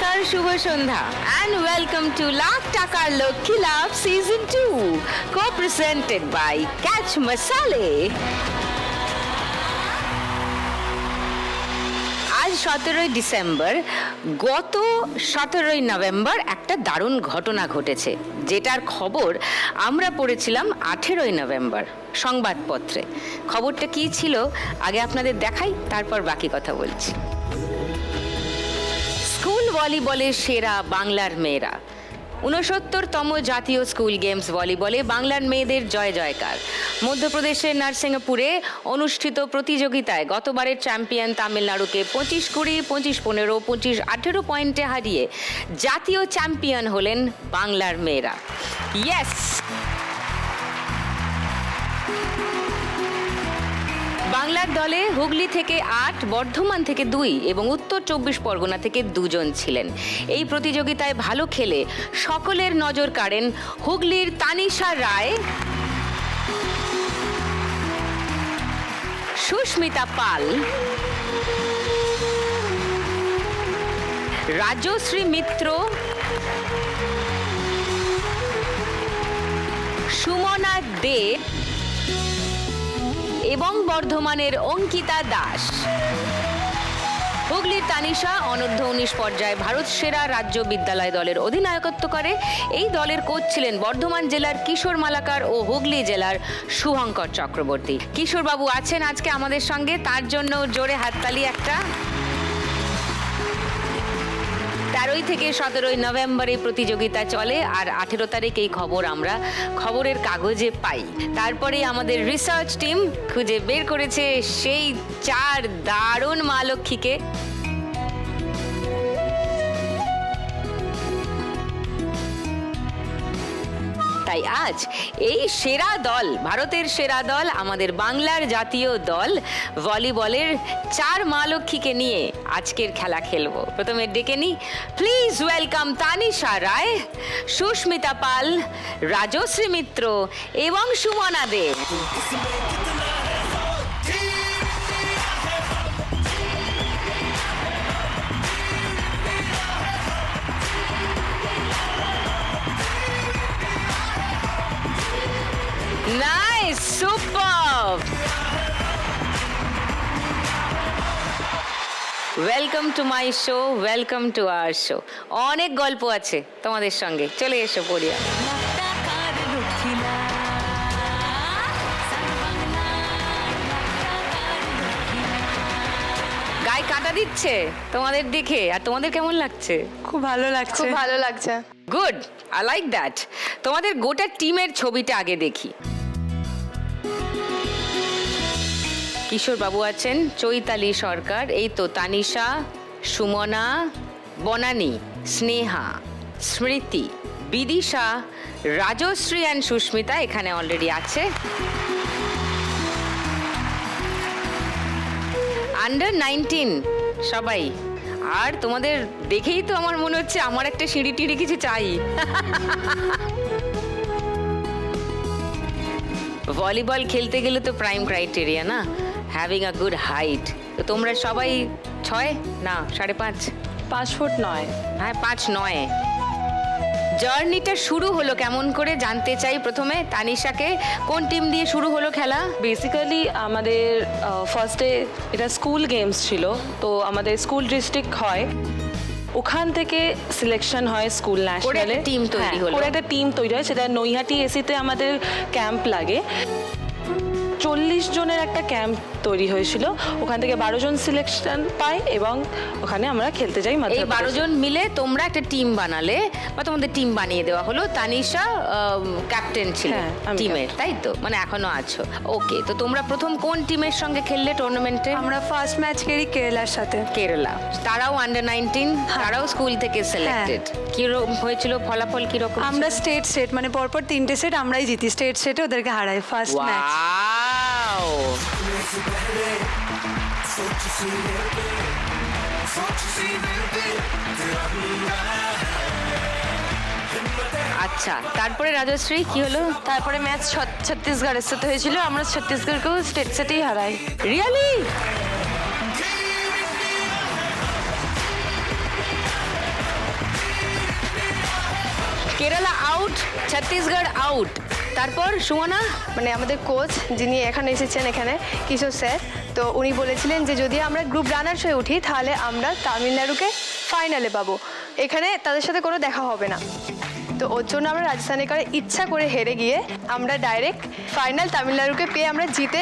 নমস্কার, শুভ সন্ধ্যা and welcome to lakh টাকার লক্ষ্মী লাভ season 2 co-presented by Catch Masale। আজ 17ই ডিসেম্বর। গত 17ই নভেম্বর একটা দারুণ ঘটনা ঘটেছে, যেটার খবর আমরা পড়েছিলাম 18ই নভেম্বর সংবাদপত্রে। খবরটা কি ছিল আগে আপনাদের দেখাই, তারপর বাকি কথা বলছি। স্কুল ভলিবলের সেরা বাংলার মেয়েরা। 69তম জাতীয় স্কুল গেমস ভলিবলে বাংলার মেয়েদের জয় জয়কার। মধ্যপ্রদেশের নরসিংহপুরে অনুষ্ঠিত প্রতিযোগিতায় গতবারের চ্যাম্পিয়ন তামিলনাড়ুকে 25-20, 25-15, 25-18 পয়েন্টে হারিয়ে জাতীয় চ্যাম্পিয়ন হলেন বাংলার মেয়েরা। ইয়েস, বাংলার দলে হুগলি থেকে 8, বর্ধমান থেকে 2 এবং উত্তর 24 পরগনা থেকে 2 জন ছিলেন। এই প্রতিযোগিতায় ভালো খেলে সকলের নজর কাড়েন হুগলির তানিশা রায়, সুস্মিতা পাল, রাজশ্রী মিত্র, সুমনা দে এবং বর্ধমানের অঙ্কিতা দাস। হুগলির তানিশা অনূর্ধ্ব 19 পর্যায়ে ভারত সেরা রাজ্য বিদ্যালয় দলের অধিনায়কত্ব করে। এই দলের কোচ ছিলেন বর্ধমান জেলার কিশোর মালাকার ও হুগলি জেলার শুভঙ্কর চক্রবর্তী। কিশোর বাবু আছেন আজকে আমাদের সঙ্গে, তার জন্য জোরে হাততালি একটা। 13 থেকে 17 নভেম্বর এই প্রতিযোগিতা চলে, আর 18 তারিখ এই খবর আমরা খবরের কাগজে পাই। তারপরে আমাদের রিসার্চ টিম খুঁজে বের করেছে সেই 4 দারুণ মা লক্ষ্মীকে। তাই আজ এই সেরা দল, ভারতের সেরা দল, আমাদের বাংলার জাতীয় দল ভলিবলের 4 মা লক্ষ্মীকে নিয়ে আজকের খেলা খেলবো। প্রথমে ডেকে নিই, প্লিজ ওয়েলকাম তানিশা রায়, সুস্মিতা পাল, রাজশ্রী মিত্র এবং সুমনা দে। Nice, superb. Welcome to my show, welcome to our show. অনেক গল্প আছে তোমাদের সঙ্গে, চলে এসো পড়িয়া। গায়ে কাঁটা দিচ্ছে তোমাদের দেখে, আর তোমাদের কেমন লাগছে? খুব ভালো লাগছে, খুব ভালো লাগছে। Good, I like that. তোমাদের গোটা টিমের ছবিটা আগে দেখি। কিশোর বাবু আছেন, চৈতালি সরকার, এই তো তানিশা, সুমনা, বনানী, স্নেহা, স্মৃতি, বিদিশা, রাজশ্রী অ্যান্ড সুস্মিতা এখানে অলরেডি আছে। আন্ডার 19 সবাই। আর তোমাদের দেখেই তো আমার মনে হচ্ছে আমার একটা সিঁড়ি টিড়ি কিছু চাই। ভলিবল খেলতে গেলে তো প্রাইম ক্রাইটেরিয়া না, হ্যাভিং আ গুড হাইট। তো তোমরা সবাই 6 না 5.5? 5 ফুট 9। হ্যাঁ, 5'9". জার্নিটা শুরু হলো কেমন করে জানতে চাই। প্রথমে তানিশাকে, কোন টিম দিয়ে শুরু হলো খেলা? বেসিক্যালি আমাদের ফার্স্টে এটা স্কুল গেমস ছিল, তো আমাদের স্কুল ডিস্ট্রিক্ট হয়, ওখান থেকে সিলেকশন হয় স্কুল ন্যাশনালে, টিম তৈরি হলো, করে একটা টিম তৈরি হয়। সেটা নৈহাটি এসিতে আমাদের ক্যাম্প লাগে, 40 জনের একটা ক্যাম্প তৈরি হয়েছিল। ওখান থেকে 12 জন সিলেকশন পায় এবং ওখানে আমরা খেলতে যাই। এই 12 জন মিলে তোমরা একটা টিম বানালে, বা তোমাদের টিম বানিয়ে দেওয়া হলো। তানিশা ক্যাপ্টেন ছিল টিমের, তাই তো? মানে এখনো আছো। ওকে, তো তোমরা প্রথম কোন টিমের সঙ্গে খেললে টুর্নামেন্টে? আমরা ফার্স্ট ম্যাচ খেলি কেরালার সাথে। কেরালা, তারাও আন্ডার 19, তারাও স্কুল থেকে সিলেক্টেড। কিরকম হয়েছিল ফলাফল? কিরকম? আমরা স্টেট সেট, মানে পরপর 3টে সেট আমরাই জিতি, স্টেট সেটে ওদেরকে হারাই ফার্স্ট ম্যাচ। ওয়াও, আচ্ছা, তারপরে রাজশ্রী কি হলো? তারপরে ম্যাচ ছত্তিশগড়ের সাথে হয়েছিল, আমরা ছত্তিশগড়কেও স্টেট সেটেই হারাই। Really? Kerala out, Chhattisgarh out. তারপর সুমনা, মানে আমাদের কোচ যিনি এখানে এসেছেন এখানে কিশোর স্যার, তো উনি বলেছিলেন যে যদি আমরা গ্রুপ রানার্স হয়ে উঠি তাহলে আমরা তামিলনাড়ুকে ফাইনালে পাবো, এখানে তাদের সাথে কোনো দেখা হবে না। তো ওর জন্য আমরা রাজস্থানে করে ইচ্ছা করে হেরে গিয়ে আমরা ডাইরেক্ট ফাইনাল তামিলনাড়ুকে পেয়ে আমরা জিতে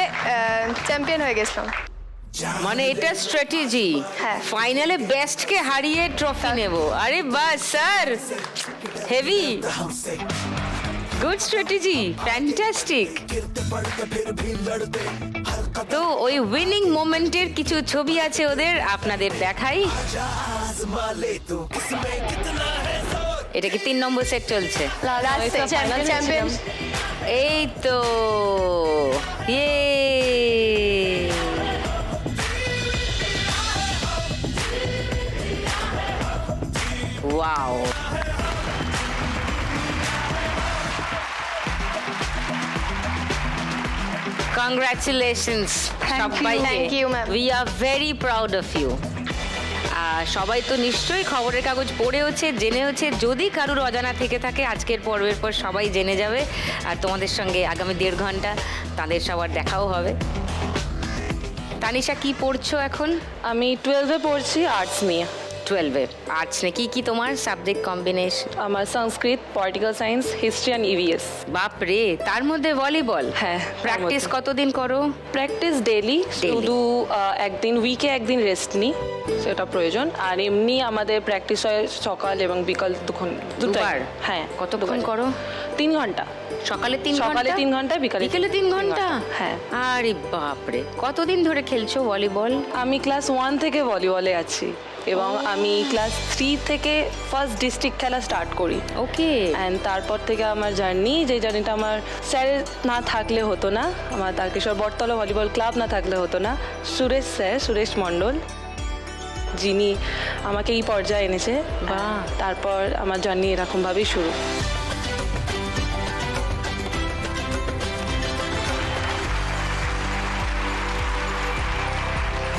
চ্যাম্পিয়ন হয়ে গেছিলাম। মানে এটা স্ট্র্যাটেজি, হ্যাঁ। ফাইনালে বেস্টকে হারিয়ে ট্রফি নেব। আরে বাস sir, heavy, good strategy, fantastic. তো ওই উইনিং মোমেন্টের কিছু ছবি আছে ওদের, আপনাদের দেখাই। এটা কি 3 নম্বর সেট চলছে? চ্যাম্পিয়ন এই তো, ইয়ে, ওয়াও। কংগ্রাচুলেশনস সবাইকে, Thank you, ma'am. We are very proud of you. সবাই তো নিশ্চয়ই খবরের কাগজ পড়েওছে, জেনেওছে। যদি কারুর অজানা থেকে থাকে, আজকের পর্বের পর সবাই জেনে যাবে। আর তোমাদের সঙ্গে আগামী 1.5 ঘন্টা তাদের সবার দেখাও হবে। তানিশা, কি পড়ছো এখন? আমি 12-এ পড়ছি আর্টস নিয়ে। 12-এ আর্টস নিয়ে কি তোমার সাবজেক্ট কম্বিনেশন? আমার Sanskrit, political science, history and EVS. বাপ রে, তার মধ্যে ভলিবল? হ্যাঁ, প্র্যাকটিস কতদিন করো? প্র্যাকটিস ডেলি, শুধু একদিন উইকে একদিন রেস্ট নিই, সেটা প্রয়োজন। আর এমনি আমাদের প্র্যাকটিস হয় সকাল এবং বিকাল দুবার। দুবার? হ্যাঁ। কতক্ষণ করো? 3 ঘন্টা। সকালে 3 ঘন্টা, সকালে 3 ঘন্টা, বিকালে বিকেলে 3 ঘন্টা? হ্যাঁ। আরে বাপরে, কতদিন ধরে খেলছো ভলিবল? আমি ক্লাস 1 থেকে ভলিবলে আছি এবং আমি ক্লাস 3 থেকে ফার্স্ট ডিস্ট্রিক্ট খেলা স্টার্ট করি। ওকে। অ্যান্ড তারপর থেকে আমার জার্নি, যে জার্নিটা আমার স্যারের না থাকলে হতো না, আমার তারকেশ্বর বটতলা ভলিবল ক্লাব না থাকলে হতো না। সুরেশ স্যার, সুরেশ মণ্ডল, যিনি আমাকে এই পর্যায়ে এনেছে। বাহ। তারপর আমার জার্নি এরকমভাবেই শুরু।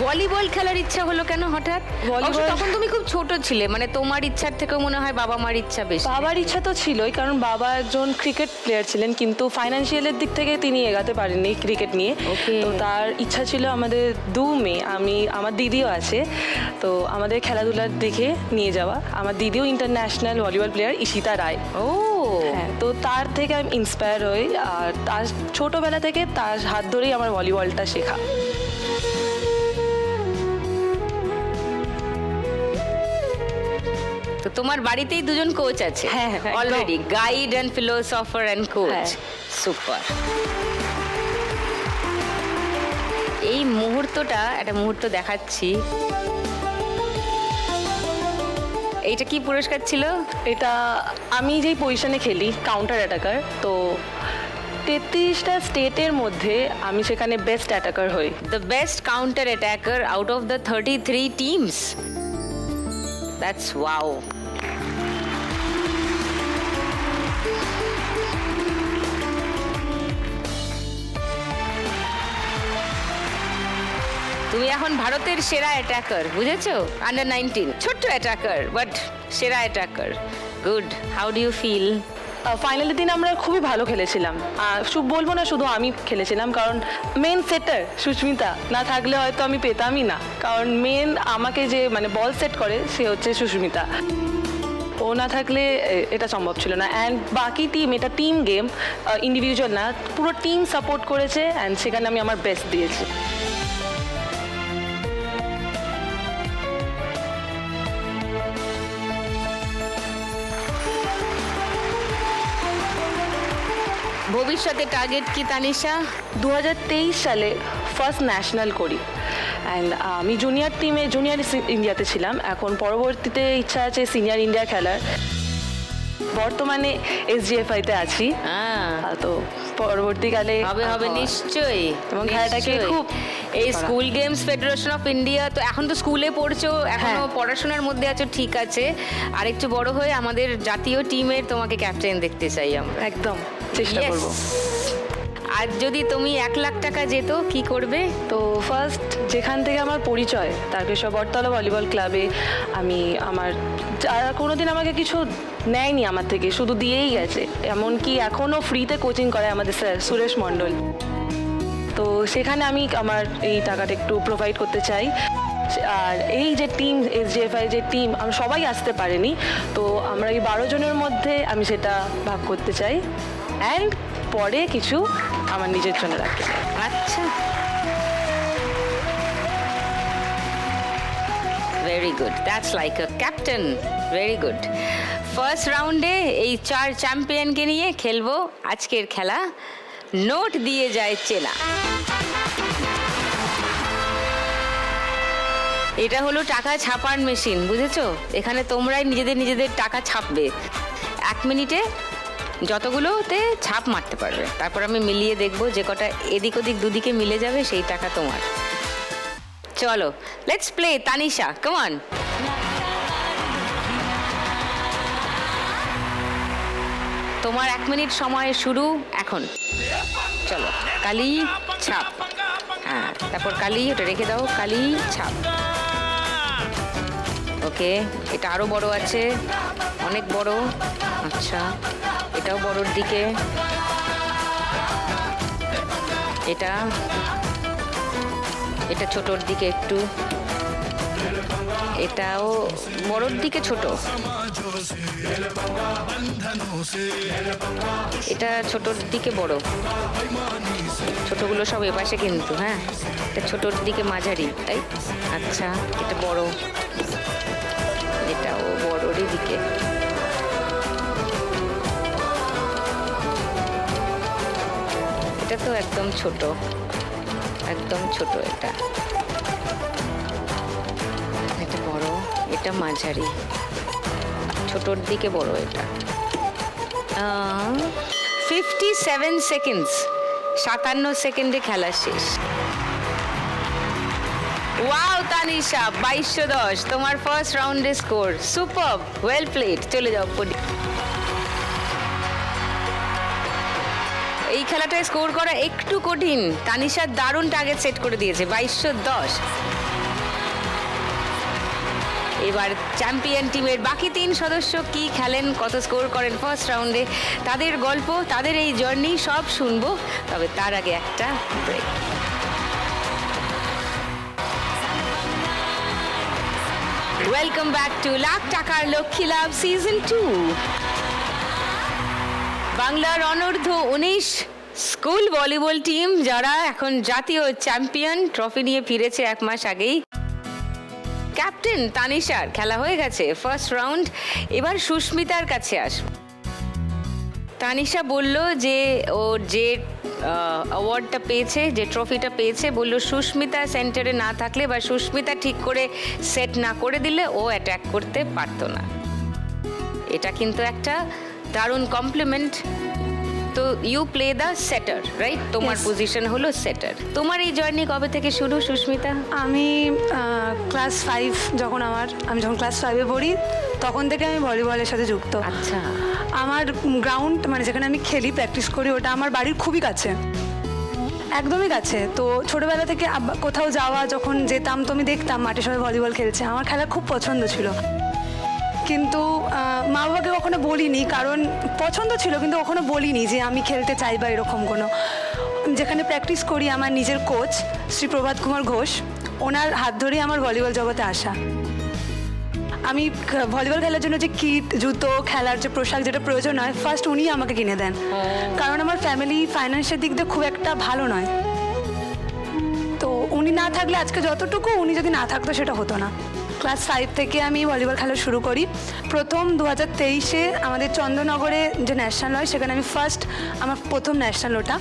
ভলিবল খেলার ইচ্ছা হলো কেন হঠাৎ? অবশ্য তখন তুমি খুব ছোট ছিলে, মানে তোমার ইচ্ছার থেকেও মনে হয় বাবা মার ইচ্ছা বেশি। বাবার ইচ্ছা তো ছিলই, কারণ বাবা একজন ক্রিকেট প্লেয়ার ছিলেন, কিন্তু ফাইন্যান্সিয়ালের দিক থেকে তিনি এগাতে পারেননি ক্রিকেট নিয়ে। Okay. তো তার ইচ্ছা ছিল আমাদের 2 মেয়ে, আমার দিদিও আছে, তো আমাদের খেলাধুলার দেখে নিয়ে যাওয়া। আমার দিদিও ইন্টারন্যাশনাল ভলিবল প্লেয়ার, ঈশিতা রায়। ও হ্যাঁ, তো তার থেকে আমি ইন্সপায়ার হই, আর তার ছোটোবেলা থেকে তার হাত ধরেই আমার ভলিবলটা শেখা। তো তোমার বাড়িতেই 2 জন কোচ আছে? হ্যাঁ, একদম। Already guide and philosopher and coach. হ্যাঁ। সুপার। এই মুহূর্তটা, একটা মুহূর্ত দেখাচ্ছি। এইটা কি পুরস্কার ছিল? এটা আমি যেই পজিশনে খেলি, কাউন্টার অ্যাটাকার, তো 33টা স্টেটের মধ্যে আমি সেখানে বেস্ট অ্যাটাকার হই। The best counter attacker out of the 33 teams. That's wow. তুমি এখন ভারতের সেরা অ্যাটাকার, বুঝেছো? আন্ডার 19, ছোট্ট অ্যাটাকার বাট সেরা attacker. Good. How do you feel? ফাইনালের দিন আমরা খুবই ভালো খেলেছিলাম। বলবো না শুধু আমি খেলেছিলাম, কারণ মেন সেটার সুস্মিতা না থাকলে হয়তো আমি পেতামই না, কারণ মেন আমাকে যে মানে বল সেট করে সে হচ্ছে সুস্মিতা। ও না থাকলে এটা সম্ভব ছিল না। অ্যান্ড বাকি টিম, এটা টিম গেম, ইন্ডিভিজুয়াল না, পুরো টিম সাপোর্ট করেছে, অ্যান্ড সেখানে আমি আমার বেস্ট দিয়েছি। ভবিষ্যতে টার্গেট কি তানিশা? 2023 সালে ফার্স্ট ন্যাশনাল করি, অ্যান্ড আমি জুনিয়র ইন্ডিয়াতে ছিলাম। এখন পরবর্তীতে ইচ্ছা আছে সিনিয়র ইন্ডিয়া খেলার। বর্তমানে SGFI-তে আছি। তো পরবর্তীকালে হবে নিশ্চয়ই, এবং খেলাটাকে নিশ্চয়ই। খুব এই school games federation of India, তো এখন তো স্কুলে পড়ছো, এখনো হ্যাঁ। পড়াশোনার মধ্যে আছো, ঠিক আছে। আর একটু বড় হয়ে আমাদের জাতীয় টিমের তোমাকে ক্যাপ্টেন দেখতে চাই আমরা। একদম চেষ্টা Yes. করব। আর যদি তুমি 1 লাখ টাকা যেত কি করবে? তো ফার্স্ট যেখান থেকে আমার পরিচয় তারকেশ্বর বটতলা ভলিবল ক্লাবে, আমি আমার যারা কোনোদিন আমাকে কিছু নেয়নি আমার থেকে, শুধু দিয়েই গেছে, এমনকি এখনও ফ্রিতে কোচিং করে আমাদের স্যার সুরেশ মণ্ডল। তো সেখানে আমি আমার এই টাকাটা একটু প্রোভাইড করতে চাই। আর এই যে টিম SJFI যে টিম, আমরা সবাই আসতে পারিনি, তো আমরা এই 12 জনের মধ্যে আমি সেটা ভাগ করতে চাই, অ্যান্ড পরে কিছু আমার নিজের জন্য রাখতে চাই। আচ্ছা, very good, that's like a captain, very good. First রাউন্ডে এই 4 চ্যাম্পিয়নকে নিয়ে খেলবো আজকের খেলা নোট দিয়ে যায় চেনা। এটা হলো টাকা ছাপার মেশিন, বুঝেছো? এখানে তোমরাই নিজেদের টাকা ছাপবে। 1 মিনিটে যতগুলোতে ছাপ মারতে পারবে, তারপর আমি মিলিয়ে দেখবো যে কটা এদিক ওদিক দুদিকে মিলে যাবে সেই টাকা তোমার। চলো, let's play. Tanisha, come on. তোমার 1 মিনিট সময় শুরু এখন। চলো, কালি ছাপ, হ্যাঁ, তারপর কালি, ওটা রেখে দাও, কালি ছাপ। ওকে, এটা আরো বড় আছে, অনেক বড়। আচ্ছা, এটাও বড়র দিকে, এটা এটা ছোটর দিকে একটু, এটাও বড়র দিকে ছোট, এটা ছোটর দিকে বড়, ছোটগুলো সব এপাশে কিন্তু, হ্যাঁ, এটা ছোটর দিকে মাঝারি, তাই? আচ্ছা, এটা বড়, এটাও বড়রই দিকে। এটা তো একদম ছোট, একদম ছোট। এটা এটা বড়, এটা মাঝারি, ছোটর দিকে বড়। এটা 57 সেকেন্ডস, 57 সেকেন্ডে খেলা শেষ। ওয়াও তানিশা, 2210 তোমার ফার্স্ট রাউন্ডে স্কোর। সুপারব, well played. চলে যাও পড়ি। এই খেলাটায় স্কোর করা একটু কঠিন। তানিশা দারুণ টার্গেট সেট করে দিয়েছে, 2210। এবার চ্যাম্পিয়ন টিমের বাকি 3 সদস্য কি খেলেন, কত স্কোর করেন ফার্স্ট রাউন্ডে, তাদের গল্প, তাদের এই জার্নি সব শুনবো। তবে তার আগে একটা break. Welcome back to Lakh টাকার লক্ষ্মী লাভ সিজন 2। বাংলার অনূর্ধ্ব 19 স্কুল ভলিবল টিম, যারা এখন জাতীয় চ্যাম্পিয়ন, ট্রফি নিয়ে ফিরেছে 1 মাস আগেই। ক্যাপ্টেন তানিশার খেলা হয়ে গেছে ফার্স্ট রাউন্ড। এবার সুস্মিতার কাছে আসব। তানিশা বলল যে ও যে অ্যাওয়ার্ডটা পেয়েছে, যে ট্রফিটা পেয়েছে, বলল সুস্মিতা সেন্টারে না থাকলে বা সুস্মিতা ঠিক করে সেট না করে দিলে ও অ্যাটাক করতে পারতো না। এটা কিন্তু একটা দারুণ কমপ্লিমেন্ট। তো ইউ প্লে দ্য সেটার, রাইট? তোমার পজিশন হলো সেটার। তোমার এই জার্নি কবে থেকে শুরু সুস্মিতা? আমি ক্লাস 5 যখন আমি যখন ক্লাস 5-এ পড়ি, তখন থেকে আমি ভলিবলের সাথে যুক্ত। আচ্ছা, আমার গ্রাউন্ড, মানে যেখানে আমি খেলি, প্র্যাকটিস করি, ওটা আমার বাড়ির খুবই কাছে, একদমই কাছে। তো ছোটোবেলা থেকে কোথাও যাওয়া যখন যেতাম, তো আমি দেখতাম মাঠে সবাই ভলিবল খেলছে, আমার খেলা খুব পছন্দ ছিল। কিন্তু মা বাবাকে কখনো বলিনি, কারণ পছন্দ ছিল কিন্তু কখনো বলিনি যে আমি খেলতে চাই বা এরকম কোনো। যেখানে প্র্যাকটিস করি, আমার নিজের কোচ শ্রী প্রভাত কুমার ঘোষ, ওনার হাত ধরেই আমার ভলিবল জগতে আসা। আমি ভলিবল খেলার জন্য যে কিট, জুতো, খেলার যে পোশাক যেটা প্রয়োজন হয়, ফার্স্ট উনি আমাকে কিনে দেন, কারণ আমার ফ্যামিলি ফাইন্যান্সের দিক দিয়ে খুব একটা ভালো নয়। তো উনি না থাকলে আজকে যতটুকু, উনি যদি না থাকতো সেটা হতো না। ক্লাস 5 থেকে আমি ভলিবল খেলা শুরু করি। প্রথম 2023-এ আমাদের চন্দ্রনগরে যে ন্যাশনাল হয়, সেখানে আমি আমার প্রথম ন্যাশনাল ওটা।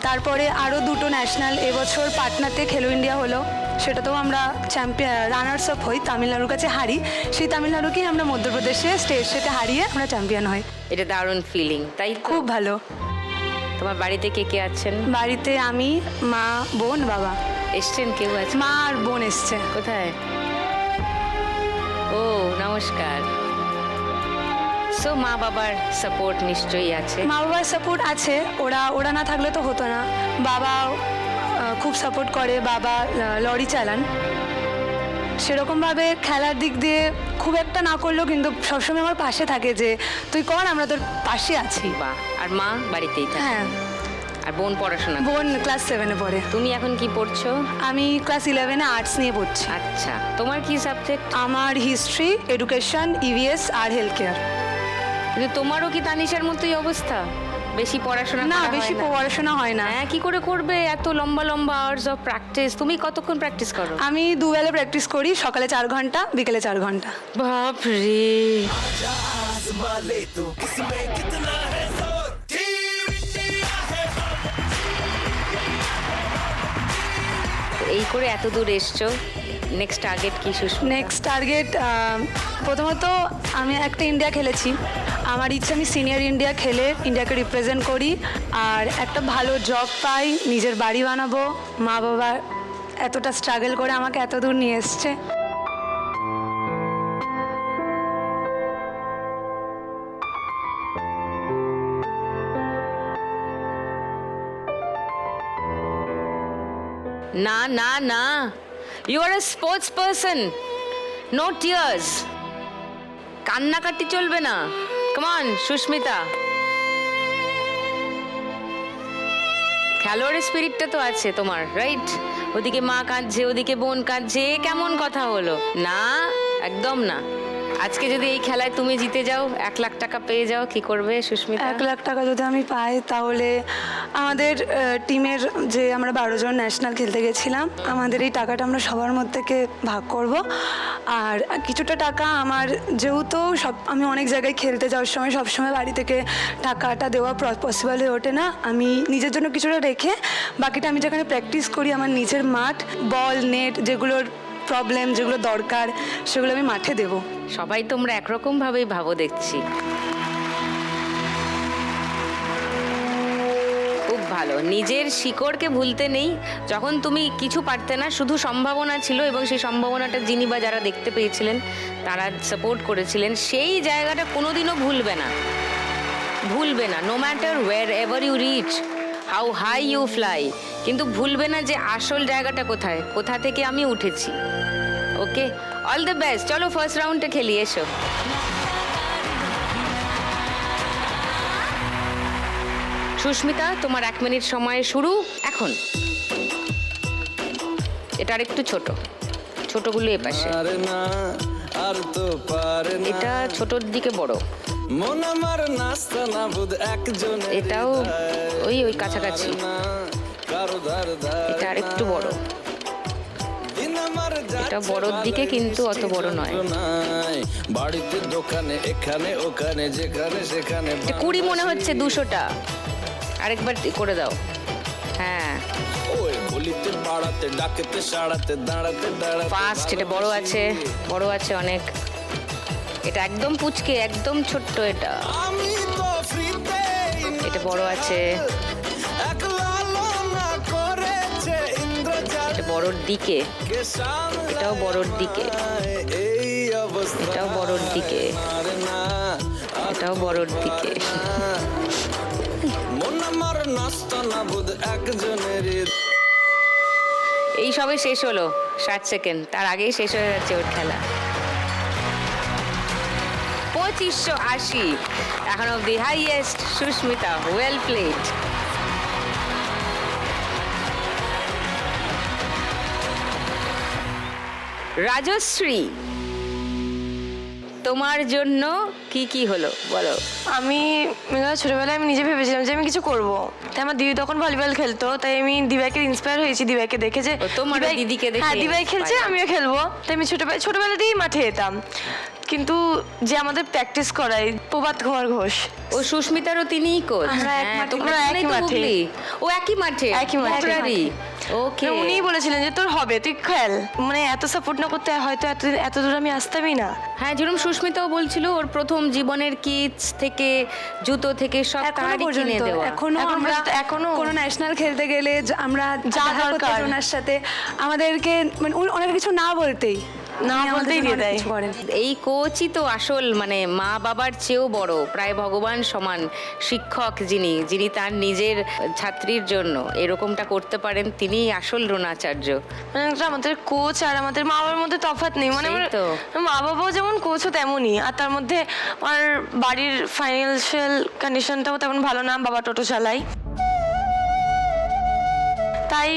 তারপরে আরও 2টো ন্যাশনাল এবছর পাটনাতে খেলো ইন্ডিয়া হলো, সেটাতেও আমরা চ্যাম্পিয়ন, রানার্স আপ হই, তামিলনাড়ুর কাছে হারি। সেই তামিলনাড়ুকেই আমরা মধ্যপ্রদেশে স্টেট সেটে হারিয়ে আমরা চ্যাম্পিয়ন হই। এটা দারুণ ফিলিং, তাই? খুব ভালো। তোমার বাড়িতে কে কে আছেন? বাড়িতে আমি, মা, বোন, বাবা। এসছেন কেউ আছে? মা আর বোন এসছে। কোথায়? ও নমস্কার। সো মা বাবার সাপোর্ট নিশ্চয়ই আছে। মা বাবার সাপোর্ট আছে, ওরা না থাকলে তো হতো না। বাবা খুব সাপোর্ট করে, বাবা লরি চালান। সেরকমভাবে খেলার দিক দিয়ে খুব একটা না করলেও কিন্তু সবসময় আমার পাশে থাকে যে তুই কর, আমরা তোর পাশে আছি। বাহ। আর মা বাড়িতেই থাকে? হ্যাঁ। আর বোন পড়াশোনা? বোন ক্লাস 7-এ পড়ে। তুমি এখন কি পড়ছো? আমি ক্লাস 11-এ আর্টস নিয়ে পড়ছি। আচ্ছা, তোমার কি সাবজেক্ট? আমার হিস্ট্রি, এডুকেশন, ইভিএস আর হেলথ কেয়ার। কিন্তু তোমারও কি তানিশার মতোই অবস্থা? বেশি পড়াশোনা না, করা হয় বেশি পড়াশোনা হয় না। হ্যাঁ, কি করে করবে? এত লম্বা লম্বা আওয়ার্স অফ প্র্যাকটিস। তুমি কতক্ষণ প্র্যাকটিস করো? আমি দুবেলা প্র্যাকটিস করি, সকালে 4 ঘন্টা, বিকেলে 4 ঘন্টা। বাপ রে। এই করে এত দূর এসছো, নেক্সট টার্গেট কি সুস্মিতা? নেক্সট টার্গেট, প্রথমত আমি একটা ইন্ডিয়া খেলেছি, আমার ইচ্ছে আমি সিনিয়র ইন্ডিয়া খেলে ইন্ডিয়াকে রিপ্রেজেন্ট করি, আর একটা ভালো জব পাই, নিজের বাড়ি বানাবো। মা বাবা এতটা স্ট্রাগল করে আমাকে এত দূর নিয়ে এসছে। না না না, you are a sports person, no tears. কান্নাকাটি চলবে না। কাম অন সুস্মিতা, খেলোয়াড়ের স্পিরিটটা তো আছে তোমার, রাইট? ওদিকে মা কাঁদছে, ওদিকে বোন কাঁদছে, এ কেমন কথা হলো? না, একদম না। আজকে যদি এই খেলায় তুমি জিতে যাও, 1 লাখ টাকা পেয়ে যাও, কি করবে সুস্মিতা? 1 লাখ টাকা যদি আমি পাই তাহলে আমাদের টিমের যে আমরা 12 জন ন্যাশনাল খেলতে গেছিলাম, আমাদের এই টাকাটা আমরা সবার মধ্যে থেকে ভাগ করব। আর কিছুটা টাকা আমার, যেহেতু আমি অনেক জায়গায় খেলতে যাওয়ার সময় সবসময় বাড়ি থেকে টাকাটা দেওয়া পসিবল হয়ে ওঠে না, আমি নিজের জন্য কিছুটা রেখে বাকিটা আমি যেখানে প্র্যাকটিস করি, আমার নিজের মাঠ, বল, নেট, যেগুলোর প্রবলেম, যেগুলো দরকার, সেগুলো আমি মাঠে দেবো। সবাই তোমরা একরকম ভাবেই ভাবো দেখছি। খুব ভালো, নিজের শিকড়কে ভুলতে নেই। যখন তুমি কিছু পারতে না, শুধু সম্ভাবনা ছিল, এবং সেই সম্ভাবনাটা যিনি বা যারা দেখতে পেয়েছিলেন তারা সাপোর্ট করেছিলেন, সেই জায়গাটা কোনোদিনও ভুলবে না, ভুলবে না। No matter wherever you reach, how high you fly, কিন্তু ভুলবে না যে আসল জায়গাটা কোথায়, কোথা থেকে আমি উঠেছি। ওকে, অল দ্য বেস্ট। চলো ফার্স্ট রাউন্ডটা খেলি, এসো। সুস্মিতা, তোমার 1 মিনিট সময় শুরু এখন। এটা আর একটু ছোট, ছোটগুলো এ পাশে, এটা ছোটর দিকে বড়, এটাও ওই ওই কাছাকাছি, এটা আর একটু বড়, এটা বড়র দিকে কিন্তু অত বড় নয়। বাড়িতে দোকানে এখানে ওখানে যেখানে সেখানে 20 মনে হচ্ছে, 200টা। আরেকবার করে দাও। হ্যাঁ, ওই গলিতে পাড়াতে ডাকেতে সাড়াতে দাঁড়াতে দাঁড়াতে ফাস্ট। এটা বড় আছে, বড় আছে অনেক। এটা একদম পুচকে, একদম ছোট্ট। এটা আমি তো ফ্রিতে এটা বড় আছে, একলা না করেছে ইন্দ্রজাল এটা বড়র দিকে, কে সামনে এটাও বড়র দিকে, এই অবস্থা এটাও বড়র দিকে, আরে না এটাও বড়র দিকে। মন আমার নাস্তা না বুধ একজনের এই সবে শেষ হলো, 60 সেকেন্ড, তার আগেই শেষ হয়ে যাচ্ছে ওর খেলা। 2580 এখন অব্দি highest. Sushmita, well played. Rajshree, তোমার জন্য কি কি হলো বলো? আমি ছোটবেলায় আমি নিজে ভেবেছিলাম যে আমি কিছু করব, তাই আমার দিদি তখন ভলিবল খেলতো, তাই আমি দিবাইকে ইন্সপায়ার হয়েছি, দিবাইকে দেখে যে ও, তোমারও দিদিকে দেখে হ্যাঁ দিবাই খেলছে inspire। আমিও খেলবো, তাই আমি ছোটবেলাতেই মাঠে যেতাম। কিন্তু যে আমাদের প্র্যাকটিস করায় প্রভাত কুমার ঘোষ, ও সুস্মিতারও তিনিই কোচ? আমরা এক হ্যাঁ, মাঠে, তোমরা আমরা একই একই মাঠে। হুগলি। ও একই মাঠে, একই মাঠে। মোটরারি। ওকে, উনিই বলেছিলেন যে তোর হবে, তুই খেল। মানে এত সাপোর্ট না করতে হয়তো এত দূর আমি আসতামই না। হ্যাঁ, যেরকম সুস্মিতাও বলছিল, ওর প্রথম জীবনের কিটস থেকে জুতো থেকে সব এখনো তারই কিনে পর্যন্ত, দেওয়া। এখনো আমরা এখনো কোনো ন্যাশনাল খেলতে গেলে আমরা যা দেখা করতে দরকার। যাই ওনার সাথে, আমাদেরকে মানে অনেক কিছু না বলতেই না উনি আমাদের বলতেই জন্য দিয়ে অনেক দেয়। কিছু করেন। এই কোচই তো আসল মানে মা বাবার চেয়েও বড়, প্রায় ভগবান সমান শিক্ষক, যিনি তার নিজের ছাত্রীর জন্য এরকমটা করতে পারেন, তিনিই আসল দ্রোণাচার্য। মানে একটা আমাদের কোচ আর আমাদের মা বাবার মধ্যে তফাৎ নেই, মানে সেই আমার তো। মা বাবাও যেমন কোচও তেমনই। আর তার মধ্যে আমার বাড়ির ফাইন্যান্সিয়াল কন্ডিশনটাও তেমন ভালো না, বাবা টোটো চালায়, তাই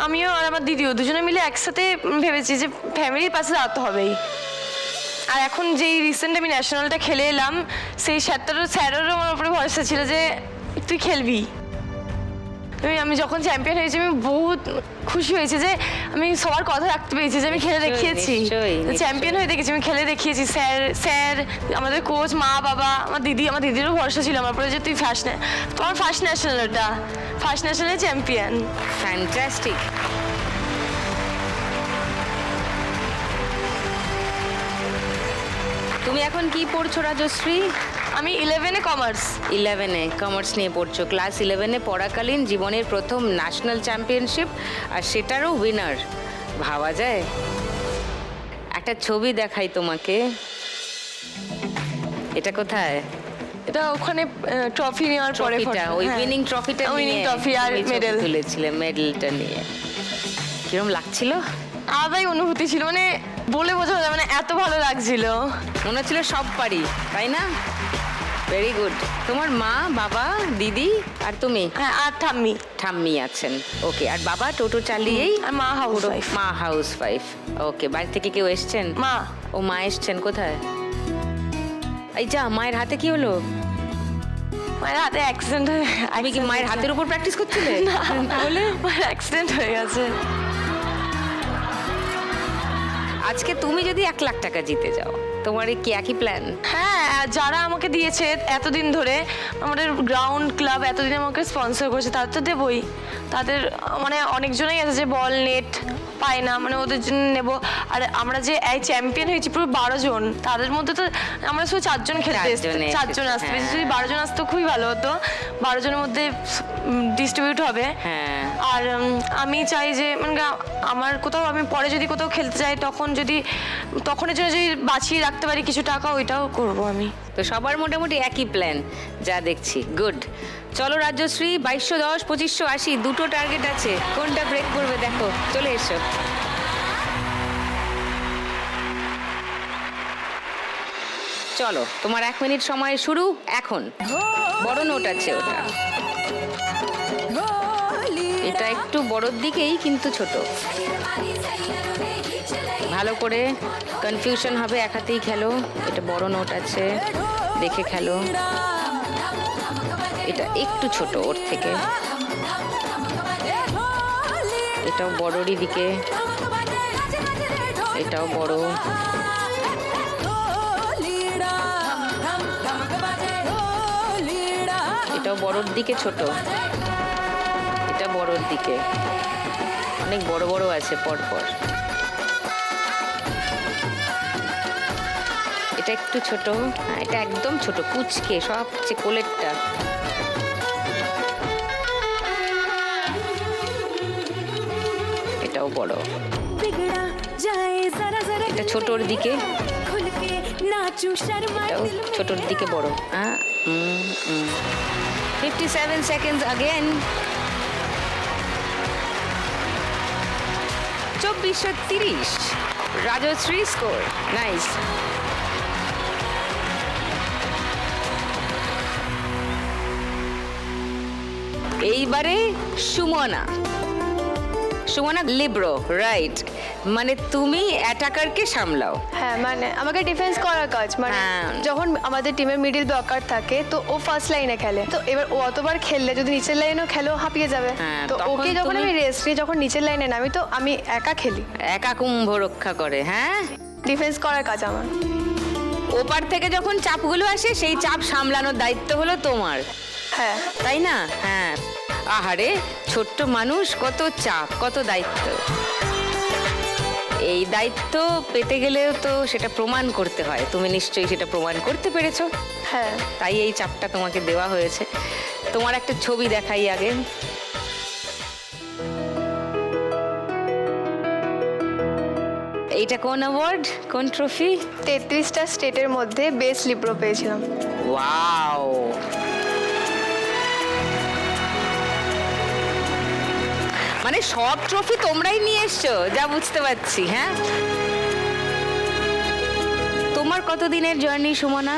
আমিও আর আমার দিদিও দুজনে মিলে একসাথে ভেবেছি যে ফ্যামিলির পাশে দাঁড়াতে হবেই। আর এখন যেই রিসেন্ট আমি ন্যাশনালটা খেলে এলাম, সেই স্যারেরও আমার উপরে ভরসা ছিল যে তুই খেলবি। আমি যখন চ্যাম্পিয়ন হয়েছি আমি বহুত খুশি হয়েছি যে আমি সবার কথা রাখতে পেরেছি, যে আমি খেলে নিশ্চয়ই, দেখিয়েছি, নিশ্চয়ই, নিশ্চয়ই। চ্যাম্পিয়ন হয়ে দেখেছি, আমি খেলে দেখিয়েছি। স্যার আমাদের কোচ, মা বাবা, আমার দিদিরও ভরসা ছিল আমার উপরে যে তুই তোমার ফার্স্ট ন্যাশনাল, ওটা ফার্স্ট ন্যাশনালে চ্যাম্পিয়ন। ফ্যান্টাস্টিক। তুমি এখন কি পড়ছো রাজশ্রী? আমি 11-এ কমার্স। 11-এ কমার্স নিয়ে পড়ছো। ক্লাস 11-এ পড়াকালীন জীবনের প্রথম ন্যাশনাল চ্যাম্পিয়নশিপ, আর সেটারও উইনার, ভাবা যায়? একটা ছবি দেখাই তোমাকে, এটা কোথায়? এটা ওখানে ট্রফি নেওয়ার পরে ট্রফিটা, ওই উইনিং ট্রফিটা নিয়ে উইনিং ট্রফি আর তুমি ছবি মেডেল তুলেছিলে, মেডেলটা নিয়ে। কিরম লাগছিল? আলাদাই অনুভূতি ছিল, মানে বলে বোঝানো যাবে না, এত ভালো লাগছিল। মনে হচ্ছিল সব পারি, তাই না? Very good. তোমার মা, বাবা, দিদি আর তুমি? হ্যাঁ, আর ঠাম্মি। ঠাম্মি আছেন, ওকে। আর বাবা টোটো চালিয়েই? আর মা হাউস ওয়াইফ। মা হাউস ওয়াইফ, ওকে। বাড়ি থেকে কেউ এসছেন? মা। ও মা এসছেন, কোথায়? এই যা, মায়ের হাতে কি হলো? মায়ের হাতে অ্যাক্সিডেন্ট হয়ে, তুমি কি মায়ের হাতের উপর প্র্যাকটিস করছিলে? তাহলে মায়ের অ্যাক্সিডেন্ট হয়ে গেছে। আজকে তুমি যদি 1 লাখ টাকা জিতে যাও, তোমার কি একই প্ল্যান? হ্যাঁ, যারা আমাকে দিয়েছে এতদিন ধরে, আমাদের গ্রাউন্ড ক্লাব এতদিন আমাকে স্পন্সর করেছে, তাদের তো দেবই। তাদের মানে অনেকজনই আছে যে বল নেট পায় না, মানে ওদের জন্য নেব। আর আমরা যে এই চ্যাম্পিয়ন হয়েছি পুরো 12 জন, তাদের মধ্যে তো আমরা শুধু 4 জন খেলতে এসেছি, 4 জন আসতে পেরেছি। যদি 12 জন আসতো খুবই ভালো হতো, 12 জনের মধ্যে ডিস্ট্রিবিউট হবে। হ্যাঁ। আর আমি চাই যে মানে আমার কোথাও, আমি পরে যদি কোথাও খেলতে যাই, তখনের জন্য যদি বাঁচিয়ে রাখতে পারি কিছু টাকা, ওইটাও করবো আমি। তো সবার মোটামুটি একই প্ল্যান যা দেখছি। গুড। চলো রাজশ্রী, 2210, 2580 দুটো টার্গেট আছে, কোনটা ব্রেক করবে দেখো। চলে এসো। চলো, তোমার 1 মিনিট সময় শুরু এখন। বড় নোট আছে ওটা, এটা একটু বড়র দিকেই কিন্তু ছোট। ভালো করে, কনফিউশন হবে, এক হাতেই খেলো। এটা বড় নোট আছে, দেখে খেলো। এটা একটু ছোট ওর থেকে, এটাও বড়রই দিকে, এটাও বড়। এটাও বড়র দিকে ছোট, এটা বড়র দিকে, অনেক বড় বড় আছে পরপর। এটা একটু ছোট, হ্যাঁ এটা একদম ছোট, কুচকে, সবচেয়ে কোলেরটা। এটাও বড়, এটা ছোটর দিকে, এটাও ছোটর দিকে বড়। 57 seconds again. 2430 Rajshree score. Nice. এইবারে সুমনা লিব্রো, রাইট? মানে তুমি অ্যাটাকারকে সামলাও। হ্যাঁ, মানে আমাকে ডিফেন্স করার কাজ, মানে হ্যাঁ। যখন আমাদের টিমের মিডল ব্লকার থাকে তো ও ফার্স্ট লাইনে খেলে, তো এবার ও অতবার খেললে যদি নিচের লাইনেও খেলেও হাঁপিয়ে যাবে। হ্যাঁ, তো তখন ওকে যখন তুমি- আমি রেস্ট নিয়ে যখন নিচের লাইনে নামি, তো আমি একা খেলি, একা কুম্ভ রক্ষা করে। হ্যাঁ, ডিফেন্স করার কাজ আমার। ওপার থেকে যখন চাপগুলো আসে, সেই চাপ সামলানোর দায়িত্ব হলো তোমার, হ্যাঁ, তাই না? হ্যাঁ। আহারে, ছোট্ট মানুষ, কত চাপ, কত দায়িত্ব। এই দায়িত্ব পেতে গেলেও তো সেটা প্রমাণ করতে হয়। তুমি নিশ্চয়ই সেটা প্রমাণ করতে পেরেছো, হ্যাঁ। তাই এই চাপটা তোমাকে দেওয়া হয়েছে। তোমার একটা ছবি দেখাই আগে। এইটা কোন অ্যাওয়ার্ড, কোন ট্রফি? 33টা স্টেটের মধ্যে বেস্ট লিব্রো পেয়েছিলাম। ওয়াও, মানে সব ট্রফি তোমরাই নিয়ে এসছো, যা বুঝতে পারছি। হ্যাঁ, তোমার কতদিনের জার্নি সুমনা?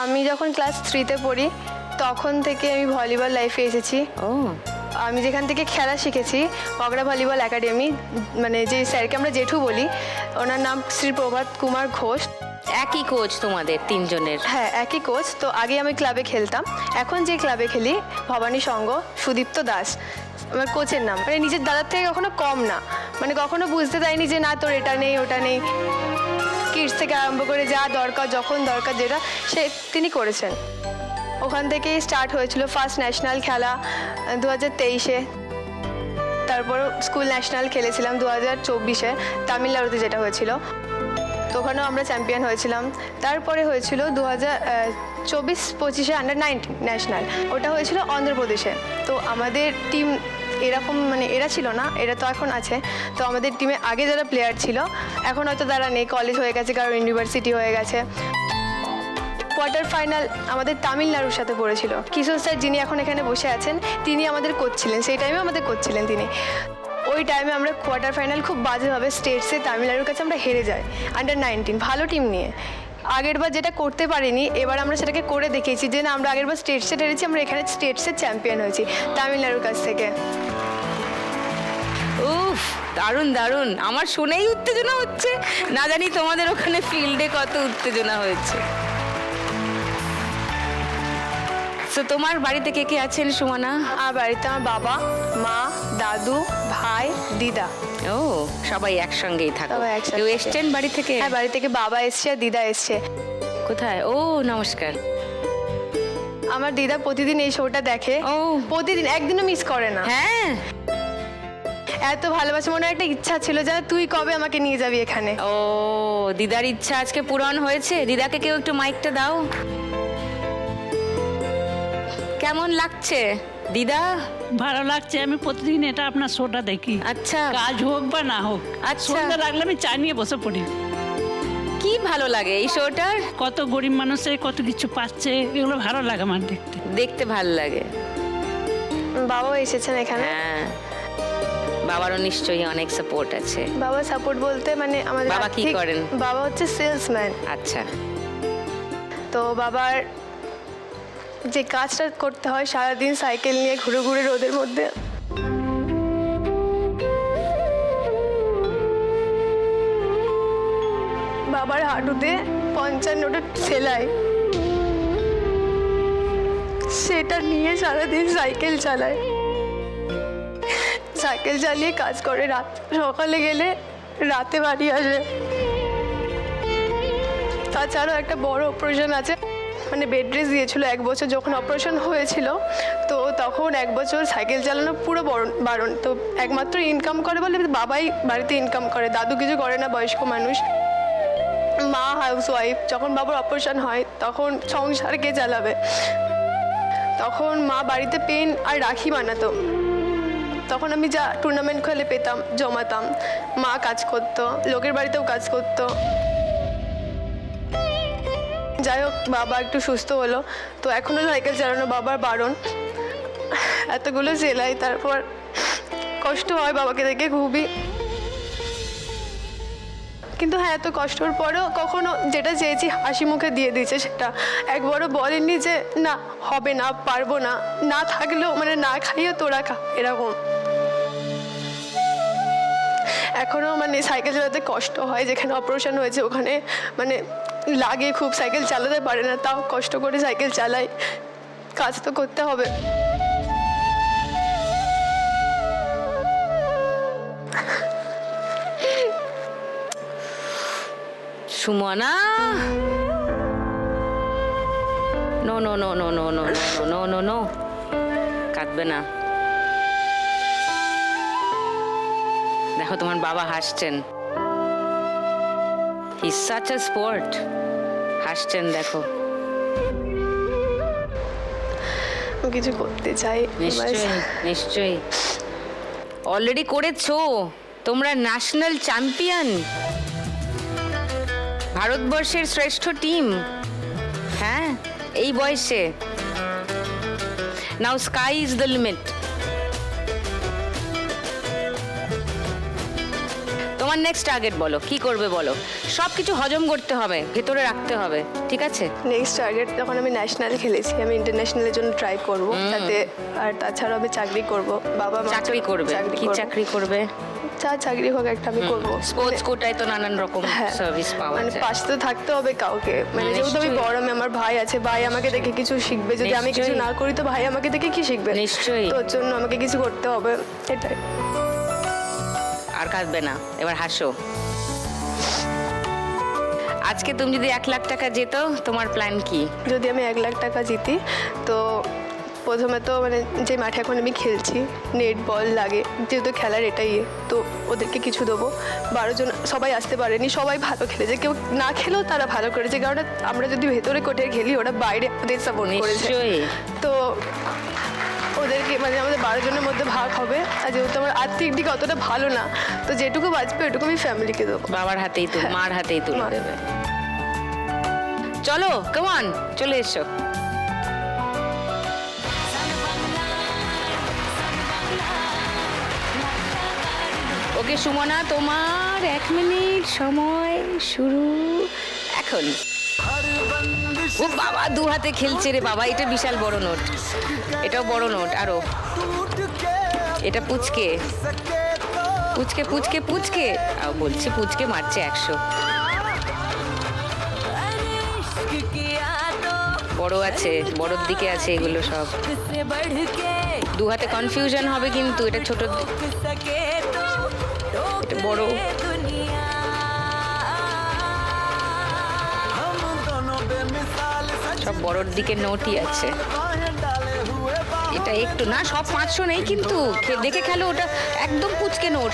আমি যখন ক্লাস 3তে পড়ি তখন থেকে আমি ভলিবল লাইফে এসেছি। ও, আমি যেখান থেকে খেলা শিখেছি মগরা ভলিবল একাডেমি, মানে যে স্যারকে আমরা জেঠু বলি, ওনার নাম শ্রী প্রভাত কুমার ঘোষ। একই কোচ তোমাদের তিনজনের? হ্যাঁ, একই কোচ। তো আগে আমি ক্লাবে খেলতাম, এখন যে ক্লাবে খেলি ভবানী সংঘ, সুদীপ্ত দাস আমার কোচের নাম। মানে নিজের দাদার থেকে কখনো কম না, মানে কখনো বুঝতে দেয়নি যে না তোর এটা নেই ওটা নেই। কিডস থেকে আরম্ভ করে যা দরকার, যখন দরকার যেটা, সে তিনি করেছেন। ওখান থেকেই স্টার্ট হয়েছিল ফার্স্ট ন্যাশনাল খেলা 2023-এ। তারপর স্কুল ন্যাশনাল খেলেছিলাম 2024-এ তামিলনাড়ুতে, যেটা হয়েছিল। তো ওখানেও আমরা চ্যাম্পিয়ন হয়েছিলাম। তারপরে হয়েছিল 2024-25-এ আন্ডার-19 ন্যাশনাল, ওটা হয়েছিল অন্ধ্রপ্রদেশে। তো আমাদের টিম এরকম মানে এরা ছিল না, এরা তো এখন আছে। তো আমাদের টিমে আগে যারা প্লেয়ার ছিল এখন হয়তো তারা নেই, কলেজ হয়ে গেছে, কারণ ইউনিভার্সিটি হয়ে গেছে। কোয়ার্টার ফাইনাল আমাদের তামিলনাড়ুর সাথে পড়েছিল। কিশোর স্যার, যিনি এখন এখানে বসে আছেন, তিনি আমাদের কোচ ছিলেন, সেই টাইমে আমাদের কোচ ছিলেন তিনি। ওই টাইমে আমরা কোয়ার্টার ফাইনাল খুব বাজেভাবে স্টেটসে তামিলনাড়ুর কাছে আমরা হেরে যাই আন্ডার-19 ভালো টিম নিয়ে। আগেরবার যেটা করতে পারিনি, এবার আমরা সেটাকে করে দেখিয়েছি যে না, আমরা আগেরবার স্টেটসে হেরেছি, আমরা এখানে স্টেটসের চ্যাম্পিয়ন হয়েছি তামিলনাড়ুর কাছ থেকে। উফ, দারুণ দারুণ, আমার শুনেই উত্তেজনা হচ্ছে। না জানি তোমাদের ওখানে ফিল্ডে কত উত্তেজনা হয়েছে। তো তোমার বাড়িতে কে কে আছেন সুমনা? আর বাড়িতে আমার বাবা, মা, দাদু, ভাই, দিদা। ও, সবাই একসঙ্গেই থাকো? সবাই একসাথে কেউ থাকি। এসছেন বাড়ি থেকে? হ্যাঁ, বাড়ি থেকে বাবা এসছে, দিদা এসছে। কোথায়? ও, নমস্কার। আমার দিদা প্রতিদিন এই শোটা দেখে, ও। প্রতিদিন, একদিনও মিস করে না। হ্যাঁ, এত ভালোবাসে, মনে হয় একটা ইচ্ছা ছিল যে তুই কবে আমাকে নিয়ে যাবি এখানে। ও, দিদার ইচ্ছা আজকে পূরণ হয়েছে। দিদাকে কেউ একটু মাইকটা দাও। কেমন লাগছে দিদা? ভালো লাগছে, আমি প্রতিদিন এটা আপনার শোটা দেখি। আচ্ছা, কাজ হোক বা না হোক, আচ্ছা। সন্ধ্যা লাগলে আমি চা নিয়ে বসে পড়ি। কি ভালো লাগে এই শোটার? কত গরিব মানুষে কত কিছু পাচ্ছে, এগুলো ভালো লাগে আমার দেখতে। দেখতে ভালো লাগে। বাবাও এসেছেন এখানে। হ্যাঁ, বাবারও নিশ্চয়ই অনেক সাপোর্ট আছে। বাবা সাপোর্ট বলতে মানে আমাদের বাবা কি আর্থিক- করেন? বাবা হচ্ছে সেলসম্যান। আচ্ছা, তো বাবার যে কাজটা করতে হয় সারাদিন সাইকেল নিয়ে ঘুরে ঘুরে রোদের মধ্যে, বাবার হাঁটুতে 55টা সেলাই, সেটা নিয়ে সারাদিন সাইকেল চালায়, সাইকেল চালিয়ে কাজ করে। রাত সকালে গেলে রাতে বাড়ি আসে। তাছাড়াও একটা বড় অপারেশন আছে, মানে বেড রেস্ট দিয়েছিল 1 বছর। যখন অপারেশন হয়েছিল তো তখন 1 বছর সাইকেল চালানো পুরো বারণ। তো একমাত্র ইনকাম করে বলে বাবাই বাড়িতে ইনকাম করে, দাদু কিছু করে না, বয়স্ক মানুষ। মা হাউস ওয়াইফ। যখন বাবার অপারেশন হয় তখন সংসার কে চালাবে? তখন মা বাড়িতে পেন আর রাখি বানাতো। তখন আমি যা টুর্নামেন্ট খেলে পেতাম জমাতাম। মা কাজ করতো, লোকের বাড়িতেও কাজ করতো। যাই হোক, বাবা একটু সুস্থ হলো, তো এখনও সাইকেল চালানো বাবার বারণ। এতগুলো সেলাই, তারপর কষ্ট হয় বাবাকে দেখে খুবই। কিন্তু হ্যাঁ, এত কষ্টর পরেও কখনো যেটা চেয়েছি হাসি মুখে দিয়ে দিয়েছে সেটা। একবারও বলেননি যে না হবে না, পারবো না, না থাকলেও মানে না খাইয়ে তোরা খা, এরকম। এখনও মানে সাইকেল চালাতে কষ্ট হয়, যেখানে অপারেশন হয়েছে ওখানে মানে লাগে খুব, সাইকেল চালাতে পারে না, তাও কষ্ট করে সাইকেল চালাই, কাজ তো করতে হবে। Sumana, no no no no no no no no no no, কাঁদবে না। দেখো তোমার বাবা হাসছেন। He is such a sport. হাসছেন, দেখো। আমি কিছু করতে চাই, নিশ্চয়ই নিশ্চয়ই। অলরেডি করেছো, তোমরা ন্যাশনাল চ্যাম্পিয়ন। ভারতবর্ষের শ্রেষ্ঠ টিম, হ্যাঁ এই বয়সে। নাও স্কাই ইজ দ্য লিমিট। তোমার নেক্সট টার্গেট বলো, কি করবে বলো। সব কিছু হজম করতে হবে, ভেতরে রাখতে হবে, ঠিক আছে? নেক্সট টার্গেট, যখন আমি ন্যাশনাল খেলেছি আমি ইন্টারন্যাশনালের জন্য ট্রাই করব, তাতে আর তাছাড়াও আমি চাকরি করব। বাবা মা চাকরি করবে, কি চাকরি করবে? যা চাকরি হোক একটা আমি করবো। স্পোর্টস কোটায় তো নানান রকম হ্যাঁ, সার্ভিস পাওয়া মানে যায়। পাশে তো থাকতে হবে কাউকে, মানে যেহেতু আমি নিশ্চয়ই। বড়, আমি আমার ভাই আছে, ভাই আমাকে দেখে কিছু শিখবে। যদি আমি কিছু নিশ্চয়ই। না করি তো ভাই আমাকে দেখে কি শিখবে? নিশ্চয়ই। তো ওর জন্য আমাকে কিছু করতে হবে, এটাই। আর কাঁদবে না, এবার হাসো। আজকে তুমি যদি 1 লাখ টাকা যেত, তোমার প্ল্যান কি? যদি আমি 1 লাখ টাকা জিতি, তো প্রথমে তো মানে যে মাঠে এখন আমি খেলছি নেট বল লাগে, যেহেতু খেলার এটাই তো ওদেরকে কিছু দেবো। 12 জন সবাই আসতে পারেনি, সবাই ভালো খেলেছে, কেউ না খেলেও তারা ভালো করেছে, কারণ আমরা যদি ভেতরে কোর্টে খেলি ওরা বাইরে আমাদের সাপোর্ট করেছে। নিশ্চয়ই। তো ওদেরকে মানে আমাদের 12 জনের মধ্যে ভাগ হবে, আর যেহেতু আমার আর্থিক দিক অতটা ভালো না, তো যেটুকু বাঁচবে ওটুকু আমি ফ্যামিলিকে দেবো। বাবার হাতেই তুলে, হ্যাঁ। মার হাতেই তুলে মা। দেবে। চলো কমান, চলে এসো। ওকে সুমনা, তোমার 1 মিনিট সময় শুরু এখন। ও বাবা, 2 হাতে খেলছে রে বাবা, এটা বিশাল বড় নোট, এটাও বড় নোট আরো। এটা পুচকে পুচকে পুচকে পুচকে, বলছি পুচকে মারছে 100। বড় আছে, বড়র দিকে আছে এগুলো সব। 2 হাতে কনফিউশন হবে কিন্তু, এটা ছোট, এটা বড়। সব বড়র দিকে নোটই আছে। এটা একটু না, সব 500 নেই কিন্তু, দেখে খেলো, ওটা একদম পুচকে নোট,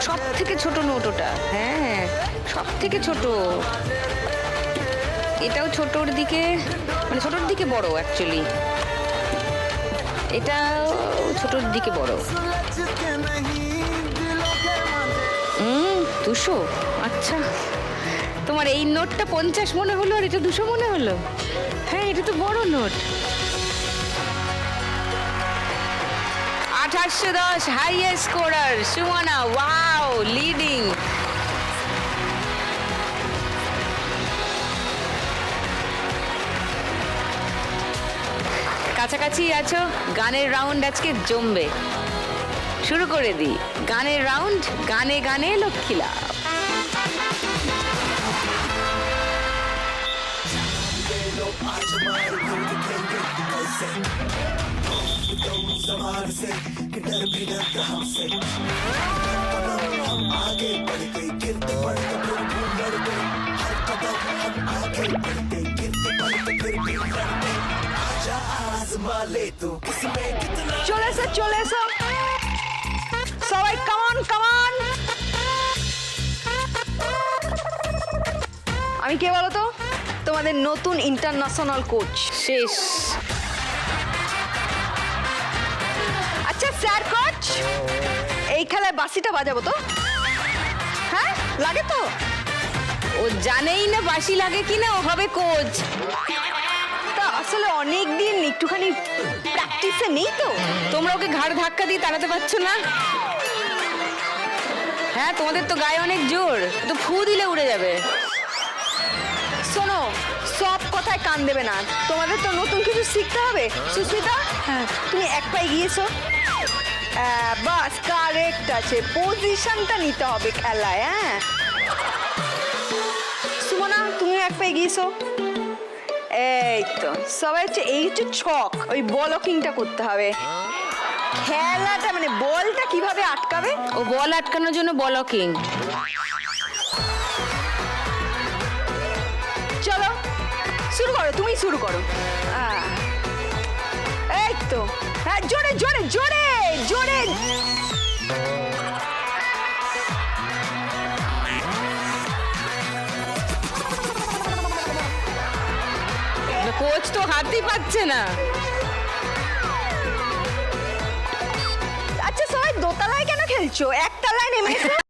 সব থেকে ছোট নোট ওটা। হ্যাঁ, সব থেকে ছোট। এটাও ছোটর দিকে, মানে ছোটর দিকে বড় অ্যাকচুয়ালি, এটাও ছোটর দিকে বড়। 200, আচ্ছা। তোমার এই নোটটা 50 মনে হলো, আর এটা 200 মনে হলো। হ্যাঁ, এটা তো বড় note. 2810, highest scorer Sumana, wow, leading. কাছাকাছি আছো, গানের রাউন্ড আজকে জমবে। শুরু করে দিই গানের রাউন্ড, গানে গানে লক্ষ্মী লাভ। চলে এসো, চলে এসো সবাই, কামান কামান। আমি কে বলো তো? তোমাদের নতুন ইন্টারন্যাশনাল কোচ। শেষ। আচ্ছা স্যার কোচ, এই খেলায় বাঁশিটা বাজাবো তো? হ্যাঁ, লাগে তো? ও জানেই না বাঁশি লাগে কিনা, ও হবে কোচ। তা আসলে অনেক দিন একটুখানি প্র্যাকটিসে নেই তো। তোমরা ওকে ঘাড় ধাক্কা দিয়ে তাড়াতে পারছো না? হ্যাঁ, তোমাদের তো গায়ে অনেক জোর, তো ফু দিলে উড়ে যাবে। শোনো, সব কথায় কান দেবে না, তোমাদের তো নতুন কিছু শিখতে হবে। সুস্মিতা, হ্যাঁ তুমি এক পায়ে গিয়েছো, বাস কারেক্ট আছে, পজিশনটা নিতে হবে খেলায়। হ্যাঁ সুমনা, তুমিও এক পায়ে গিয়েছো। এই তো সবাই হচ্ছে, এই হচ্ছে ছক, ওই বলকিংটা করতে হবে। খেলাটা মানে বলটা কিভাবে আটকাবে, ও বল আটকানোর জন্য বলকিং। চলো শুরু করো, তুমি শুরু করো। এই তো, হ্যাঁ জোরে জোরে জোরে জোরে। কোচ তো হাতই পাচ্ছে না। আচ্ছা সবাই দোতলায় কেন খেলছো? একতলায় নেমে এসো।